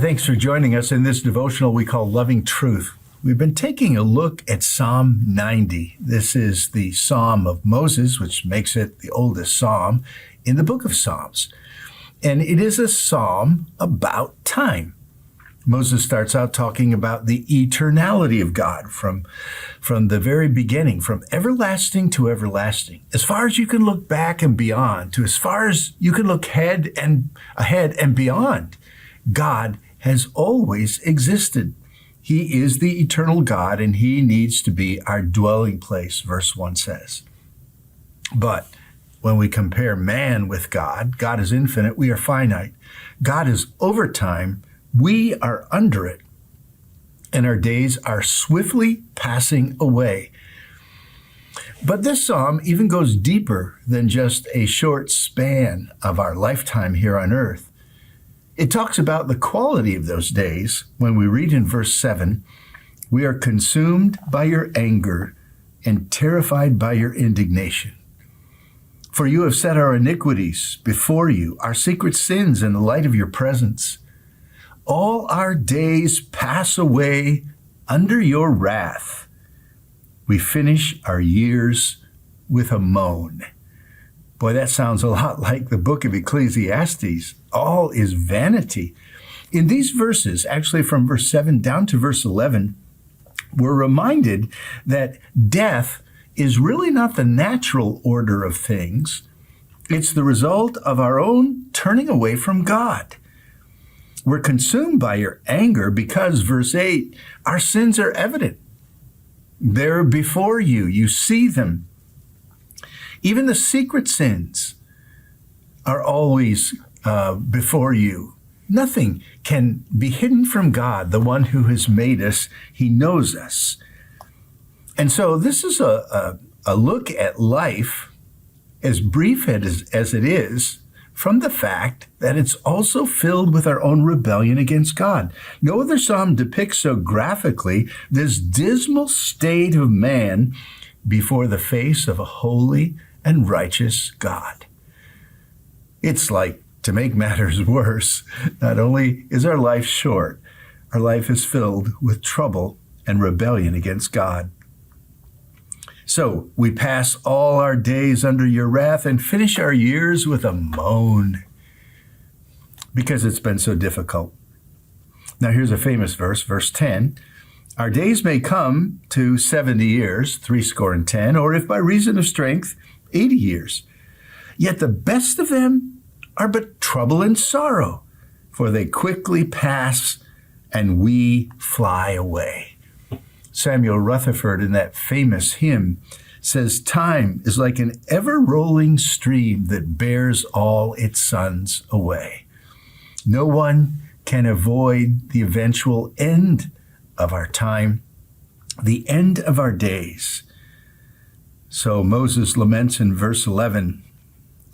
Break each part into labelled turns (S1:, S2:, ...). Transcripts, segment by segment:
S1: thanks for joining us in this devotional we call Loving Truth. We've been taking a look at Psalm 90. This is the Psalm of Moses, which makes it the oldest psalm in the book of Psalms. And it is a psalm about time. Moses starts out talking about the eternality of God from the very beginning, from everlasting to everlasting. As far as you can look back and beyond, to as far as you can look ahead and beyond, God has always existed. He is the eternal God, and he needs to be our dwelling place, verse 1 says. But when we compare man with God, God is infinite, we are finite. God is over time, we are under it, and our days are swiftly passing away. But this psalm even goes deeper than just a short span of our lifetime here on earth. It talks about the quality of those days when we read in verse 7, "We are consumed by your anger and terrified by your indignation. For you have set our iniquities before you, our secret sins in the light of your presence. All our days pass away under your wrath. We finish our years with a moan." Boy, that sounds a lot like the book of Ecclesiastes. All is vanity. In these verses, actually from verse 7 down to verse 11, we're reminded that death is really not the natural order of things. It's the result of our own turning away from God. We're consumed by your anger because, verse 8, our sins are evident. They're before you. You see them. Even the secret sins are always before you. Nothing can be hidden from God, the one who has made us. He knows us. And so this is a look at life, as brief as it is, from the fact that it's also filled with our own rebellion against God. No other psalm depicts so graphically this dismal state of man before the face of a holy and righteous God. It's like, to make matters worse, not only is our life short, our life is filled with trouble and rebellion against God. So we pass all our days under your wrath and finish our years with a moan because it's been so difficult. Now here's a famous verse, verse 10. Our days may come to 70 years, 70, or if by reason of strength, 80 years. Yet the best of them are but trouble and sorrow, for they quickly pass and we fly away. Samuel Rutherford, in that famous hymn, says, "Time is like an ever-rolling stream that bears all its sons away." No one can avoid the eventual end of our time, the end of our days. So Moses laments in verse 11,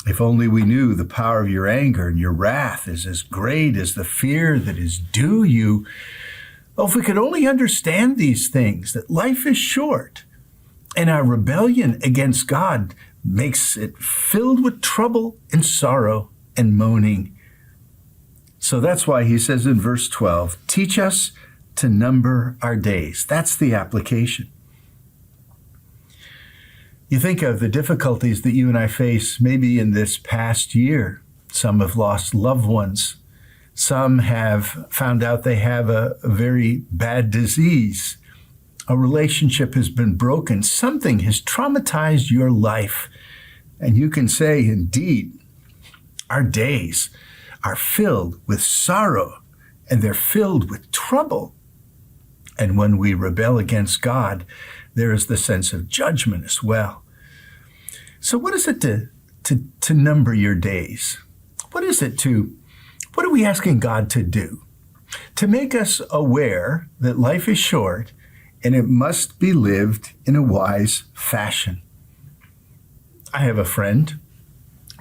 S1: "If only we knew the power of your anger, and your wrath is as great as the fear that is due you. Oh, if we could only understand these things, that life is short, and our rebellion against God makes it filled with trouble and sorrow and moaning." So that's why he says in verse 12, "Teach us to number our days." That's the application. You think of the difficulties that you and I face maybe in this past year. Some have lost loved ones. Some have found out they have a very bad disease. A relationship has been broken. Something has traumatized your life. And you can say, indeed, our days are filled with sorrow and they're filled with trouble. And when we rebel against God, there is the sense of judgment as well. So what is it to number your days? What are we asking God to do? To make us aware that life is short and it must be lived in a wise fashion. I have a friend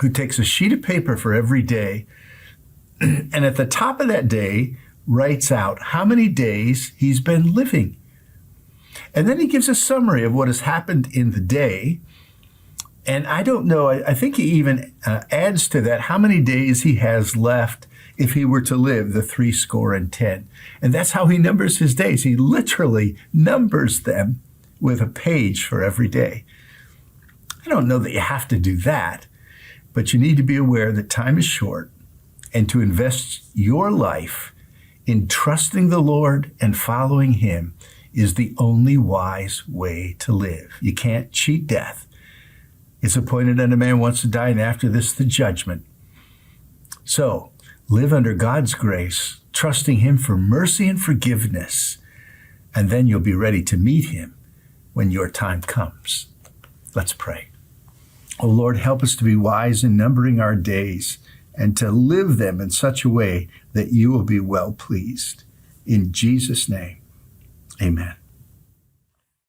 S1: who takes a sheet of paper for every day, and at the top of that day writes out how many days he's been living. And then he gives a summary of what has happened in the day. And I don't know, I think he even adds to that how many days he has left if he were to live the 80. And that's how he numbers his days. He literally numbers them with a page for every day. I don't know that you have to do that, but you need to be aware that time is short and to invest your life in trusting the Lord and following him is the only wise way to live. You can't cheat death. It's appointed unto man once to die, and after this, the judgment. So, live under God's grace, trusting him for mercy and forgiveness, and then you'll be ready to meet him when your time comes. Let's pray. Oh Lord, help us to be wise in numbering our days and to live them in such a way that you will be well pleased. In Jesus' name, amen.